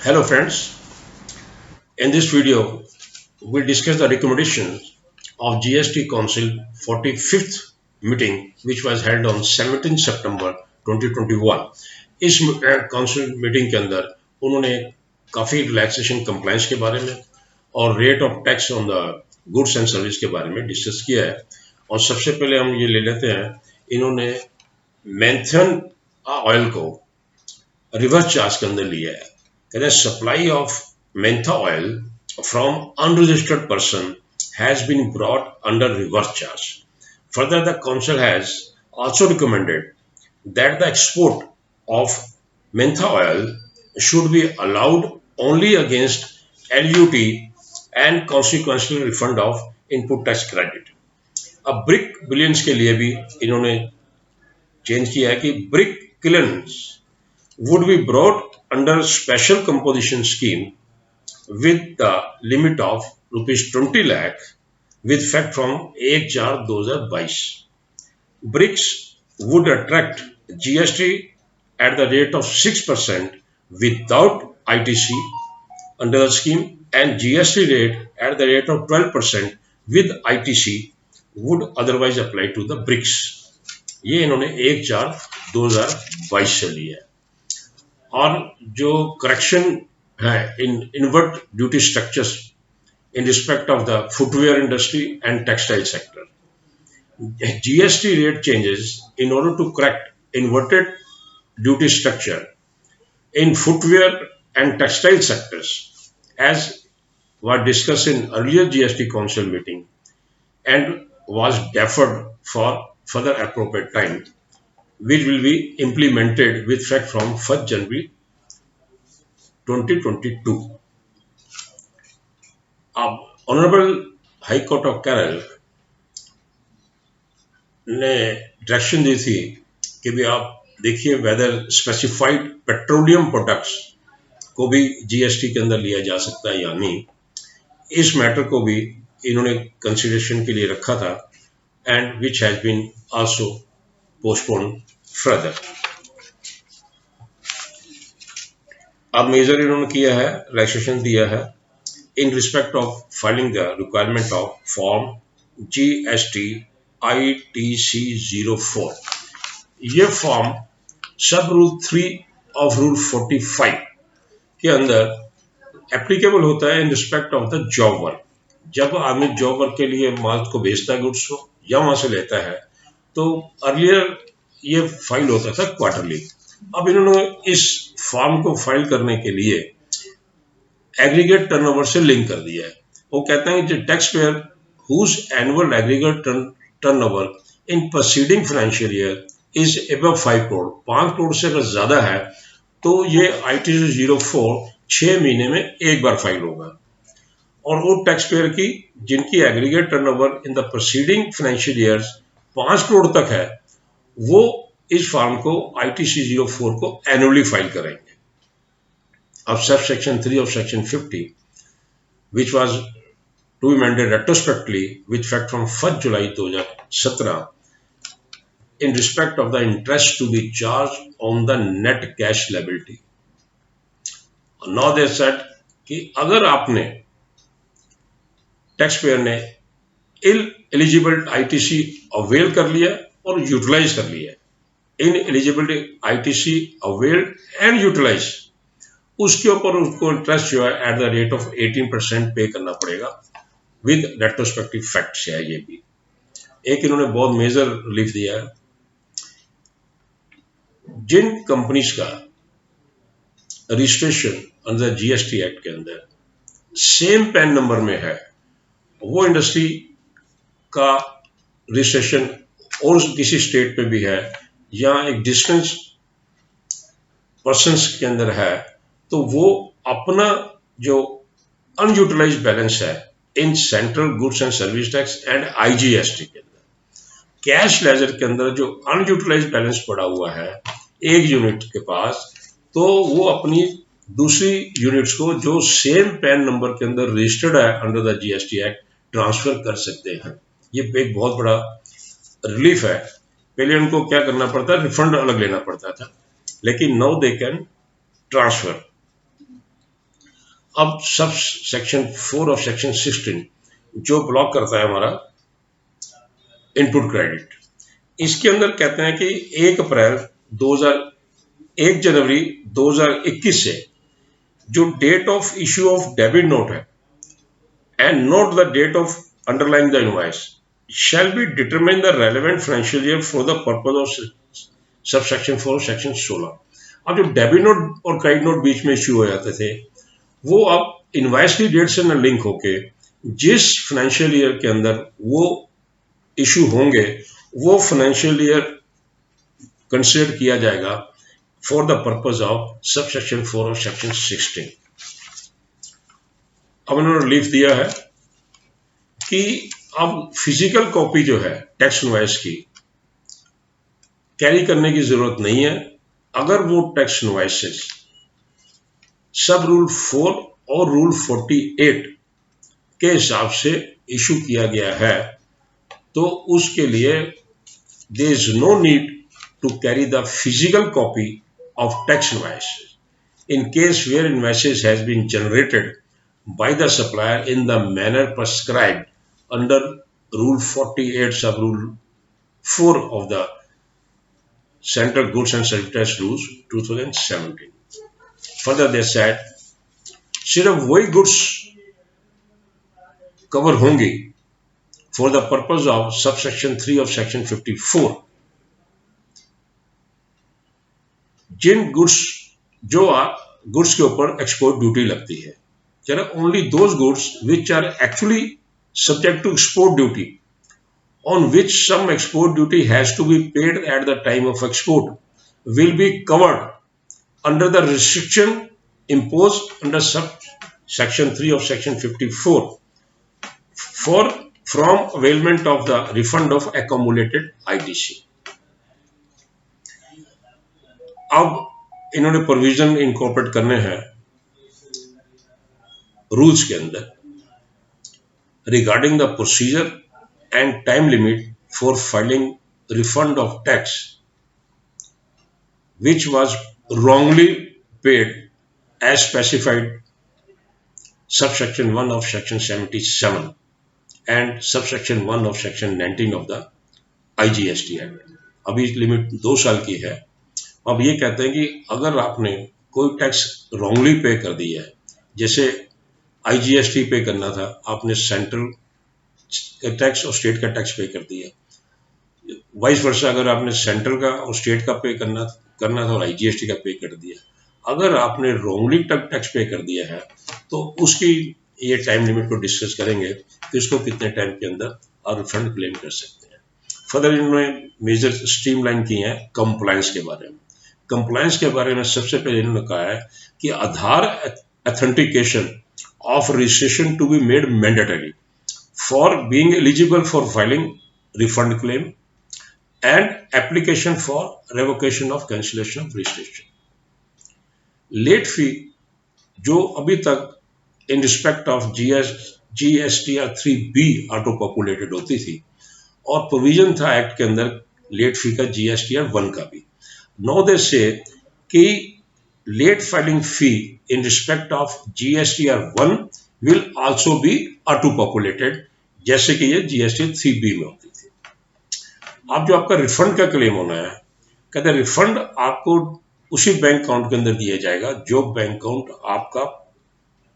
Hello friends, in this video we'll discuss the recommendations of GST Council 45th meeting which was held on 17 September 2021। इस council meeting के अंदर उन्होंने काफ़ी relaxation compliance के बारे में और rate of tax on the goods and service के बारे में डिस्कस किया है। और सबसे पहले हम ये ले लेते हैं, इन्होंने मेंथन ऑयल को रिवर्स चार्ज के अंदर लिया है। कहते हैं supply of mentha oil from unregistered person has been brought under reverse charge. Further, the council has also recommended that the export of mentha oil should be allowed only against LUT and consequential refund of input tax credit. अब brick billions के लिए भी इन्होंने change किया है कि brick kilns would be brought under special composition scheme with the limit of ₹20 lakh with effect from 1/4/2022. BRICS would attract GST at the rate of 6% without ITC under the scheme and GST rate at the rate of 12% with ITC would otherwise apply to the BRICS। ये इन्होंने 1/4/2022 से लिया है। और जो correction है in inward duty structures in respect of the footwear industry and textile sector. GST rate changes in order to correct inverted duty structure in footwear and textile sectors as was discussed in earlier GST Council meeting and was deferred for further appropriate time, which will be implemented with effect from 1st January 2022। अब honourable high court of Kerala ने direction दी थी कि भी आप देखिए weather specified petroleum products को भी GST के अंदर लिया जा सकता है या नहीं। इस मैटर को भी इन्होंने कंसिडरेशन के लिए रखा था and which has been also postpone further. अब मेजर इन्होंने किया है, रिलैक्सेशन दिया है in respect of filing the requirement of form GST ITC04। ये फॉर्म सब रूल 3 ऑफ रूल 45 के अंदर एप्लीकेबल होता है in respect of the job work. जब आदमी जॉब वर्क के लिए माल को भेजता है, गुड्स को, या वहां से लेता है, तो अर्लियर ये फाइल होता था क्वार्टरली। अब इन्होंने इस फॉर्म को फाइल करने के लिए एग्रीगेट टर्नओवर से लिंक कर दिया है। वो कहते हैं कि tax payer whose annual aggregate turnover in proceeding financial year is above 5 crore, 5 crore से अगर ज्यादा है तो ये ITC 04 6 महीने में एक बार फाइल होगा। और वो टैक्स पेयर की जिनकी aggregate turnover in the proceeding financial years 5 crore तक है, वो इस फॉर्म को ITC 04 को एनुअली फाइल करेंगे। of subsection 3 of section 50, which was to be amended retrospectively with effect from 1st July 2017 in respect of the interest to be charged on the net cash liability। Now they said कि अगर आपने tax payer ने इल eligible ITC avail कर लिया और utilise कर लिया, in eligibility ITC avail and utilise, उसके ऊपर उसको इंटरेस्ट जो है एट द रेट ऑफ 18% पे करना पड़ेगा विद रेट्रोस्पेक्टिव फैक्ट्स है। ये भी एक इन्होंने बहुत मेजर रिलीफ दिया है। जिन कंपनीज का रजिस्ट्रेशन अंडर GST एक्ट के अंदर सेम पैन नंबर में है, वो इंडस्ट्री का रजिस्ट्रेशन और किसी स्टेट पे भी है या एक डिस्टेंस पर्सन्स के अंदर है, तो वो अपना जो अनयूटिलाइज्ड बैलेंस है in central goods and service tax and IGST के अंदर, कैश लेजर के अंदर जो अनयूटिलाइज्ड बैलेंस पड़ा हुआ है एक यूनिट के पास, तो वो अपनी दूसरी यूनिट्स को जो सेम पैन नंबर के अंदर रजिस्टर्ड है under the GST act transfer कर सकते हैं। ये एक बहुत बड़ा रिलीफ है। पहले उनको क्या करना पड़ता, रिफंड अलग लेना पड़ता था, लेकिन नाउ दे कैन ट्रांसफर। अब सब सेक्शन 4 ऑफ सेक्शन 16 जो ब्लॉक करता है हमारा इनपुट क्रेडिट, इसके अंदर कहते हैं कि 1 जनवरी 2021 से जो date of issue of debit note है and note the date of underlying the invoice shall be determine the relevant financial year for the purpose of subsection 4 section 16। अब जो डेबिट नोट और क्रेडिट नोट बीच में issue हो जाते थे वो अब इनवॉइस की डेट से न लिंक होके जिस फाइनेंशियल ईयर के अंदर वो इश्यू होंगे वो फाइनेंशियल ईयर कंसिडर किया जाएगा for the purpose of subsection 4 of section 16। अब उन्होंने लिख दिया है कि अब फिजिकल कॉपी जो है टैक्स इनवॉइस की कैरी करने की जरूरत नहीं है अगर वो टैक्स इनवॉइसेस सब रूल 4 और रूल 48 के हिसाब से इशू किया गया है तो उसके लिए there is no need to carry the physical copy of tax invoice in case where invoices has been generated by the supplier in the manner prescribed under Rule 48 sub Rule 4 of the Central Goods and Services Tax Rules 2017। Further they said सिर्फ वही goods cover होंगी for the purpose of subsection 3 of section 54 जिन goods जो goods के ऊपर export duty लगती है। There are only those goods which are actually subject to export duty, on which some export duty has to be paid at the time of export, will be covered under the restriction imposed under section 3 of section 54 from availment of the refund of accumulated ITC। अब इन्होंने provision incorporate करने हैं rules के अंदर regarding the procedure and time limit for filing refund of tax which was wrongly paid as specified subsection 1 of section 77 and subsection 1 of section 19 of the IGST Act। अभी limit 2 साल की है। अब ये कहते हैं कि अगर आपने कोई टैक्स रॉन्गली पे कर दिया है, जैसे IGST पे करना था आपने सेंट्रल टैक्स और स्टेट का टैक्स पे कर दिया, वाइस वर्सा अगर आपने सेंट्रल का और स्टेट का पे करना था और IGST का पे कर दिया, अगर आपने रॉन्गली टैक्स पे कर दिया है तो उसकी ये टाइम लिमिट को डिस्कस करेंगे कि उसको कितने टाइम के अंदर आप रिफंड क्लेम कर सकते हैं। फर्दर इन्होंने मेजर स्ट्रीमलाइन की हैं कंप्लायंस के बारे में। कंप्लायंस के बारे में सबसे पहले इन्होंने कहा है कि आधार authentication of registration to be made mandatory for being eligible for filing refund claim and application for revocation of cancellation of registration। Late fee जो अभी तक in respect of GSTR 3B auto populated होती थी और provision था act के अंदर late fee का GSTR 1 का भी। Now they say कि late filing fee in respect of GSTR 1 will also be auto populated जैसे कि ये GST 3B में होती थी। अब जो आपका रिफंड का क्लेम होना है, कहते हैं रिफंड आपको उसी बैंक अकाउंट के अंदर दिया जाएगा जो बैंक अकाउंट आपका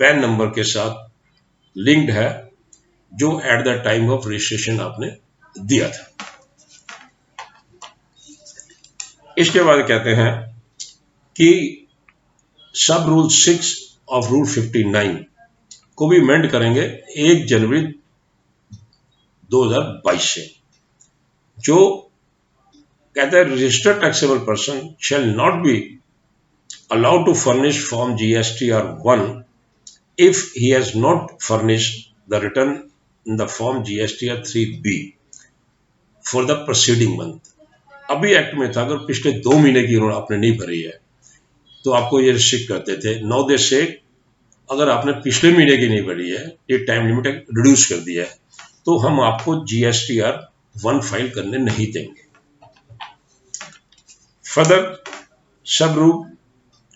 पैन नंबर के साथ लिंक्ड है जो at the time of registration आपने दिया था। इसके बाद कहते हैं कि सब रूल 6 ऑफ रूल 59 को भी अमेंड करेंगे 1 जनवरी 2022 से, जो कहता है registered taxable person shall not be allowed to furnish form GSTR 1 if he has not furnished the return in the form GSTR 3B for the preceding month। अभी act में था अगर पिछले 2 महीने की आपने नहीं भरी है तो आपको ये रिस्ट्रिक्ट करते थे। नाउ दे से अगर आपने पिछले महीने की नहीं भरी है, ये टाइम लिमिट रिड्यूस कर दिया है, तो हम आपको GSTR 1 फाइल करने नहीं देंगे। फर्दर सब रूल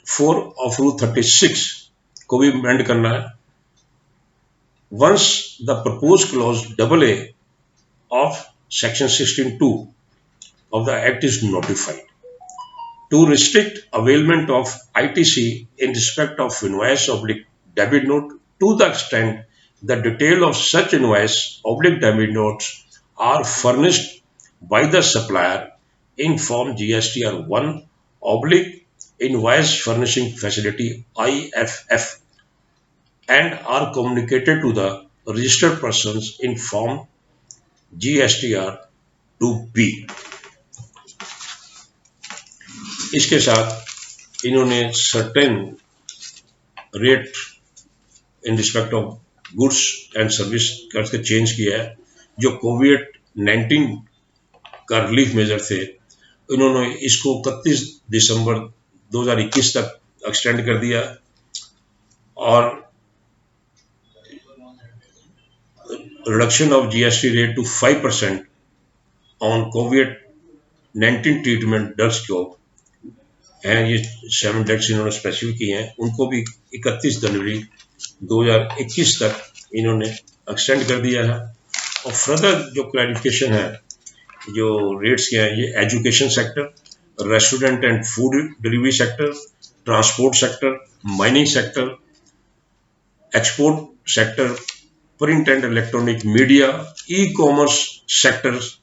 4 ऑफ रूल 36 को भी अमेंड करना है। Once the propose clause AA of section 16(2) of the act is notified to restrict availment of ITC in respect of invoice oblique debit note to the extent the detail of such invoice oblique debit notes are furnished by the supplier in form GSTR 1 oblique invoice furnishing facility IFF and are communicated to the registered persons in form GSTR 2B। इसके साथ इन्होंने certain rate in respect of goods and service करके change किया है। जो कोविड-19 का relief major थे, इन्होंने इसको 31 दिसंबर 2021 तक एक्सटेंड कर दिया और reduction of GST rate to 5% on कोविड-19 ट्रीटमेंट ड्रग्स को हैं। ये 7 डेट्स इन्होंने स्पेसिफिक किए हैं, उनको भी 31 जनवरी 2021 तक इन्होंने एक्सटेंड कर दिया है। और फर्दर जो क्लैरिफिकेशन है, जो रेट्स के हैं, ये education sector, restaurant and food delivery sector, transport sector, mining sector, export sector, print and electronic media, e commerce sectors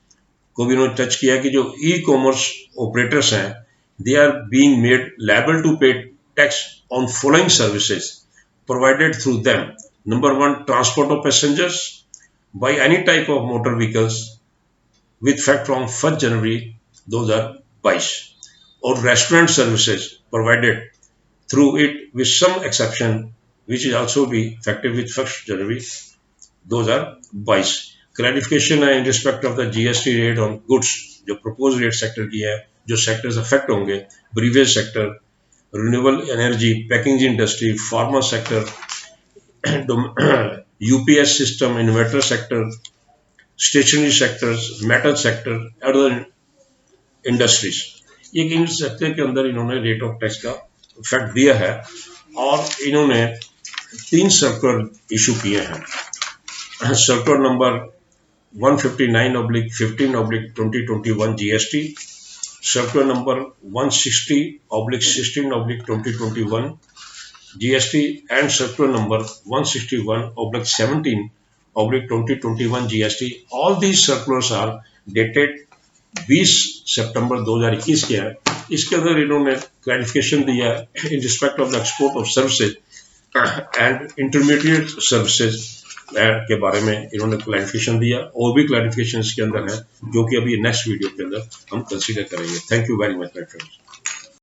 को भी इन्होंने टच किया कि जो ई कॉमर्स ऑपरेटर्स हैं, they are being made liable to pay tax on following services provided through them. Number one, transport of passengers by any type of motor vehicles with effect from 1st January 2022, or restaurant services provided through it with some exception, which is also be effective with 1st January 2022। Clarification है in respect of the GST rate on goods, जो propose rate sector की है, जो sectors affect होंगे, beverage sector, renewable energy, packaging industry, pharma sector, UPS system, inverter sector, stationery sectors, metal sector, other industries. ये इन sector के अंदर इन्होंने रेट ऑफ टैक्स का इफेक्ट दिया है और इन्होंने 3 सर्कुलर इशू किए हैं। Circular number 159/15/2021 GST, circular number 160/16/2021 GST and circular number 161/17/2021 GST। All these circulars are dated 20 सितंबर 2021 के हैं। इसके अंदर इन्होंने क्लैरिफिकेशन दिया इन respect of the export of services and intermediate services के बारे में इन्होंने क्लैरिफिकेशन दिया। और भी क्लैरिफिकेशन इसके अंदर है जो कि अभी नेक्स्ट वीडियो के अंदर हम कंसीडर करेंगे। Thank you very much my friends.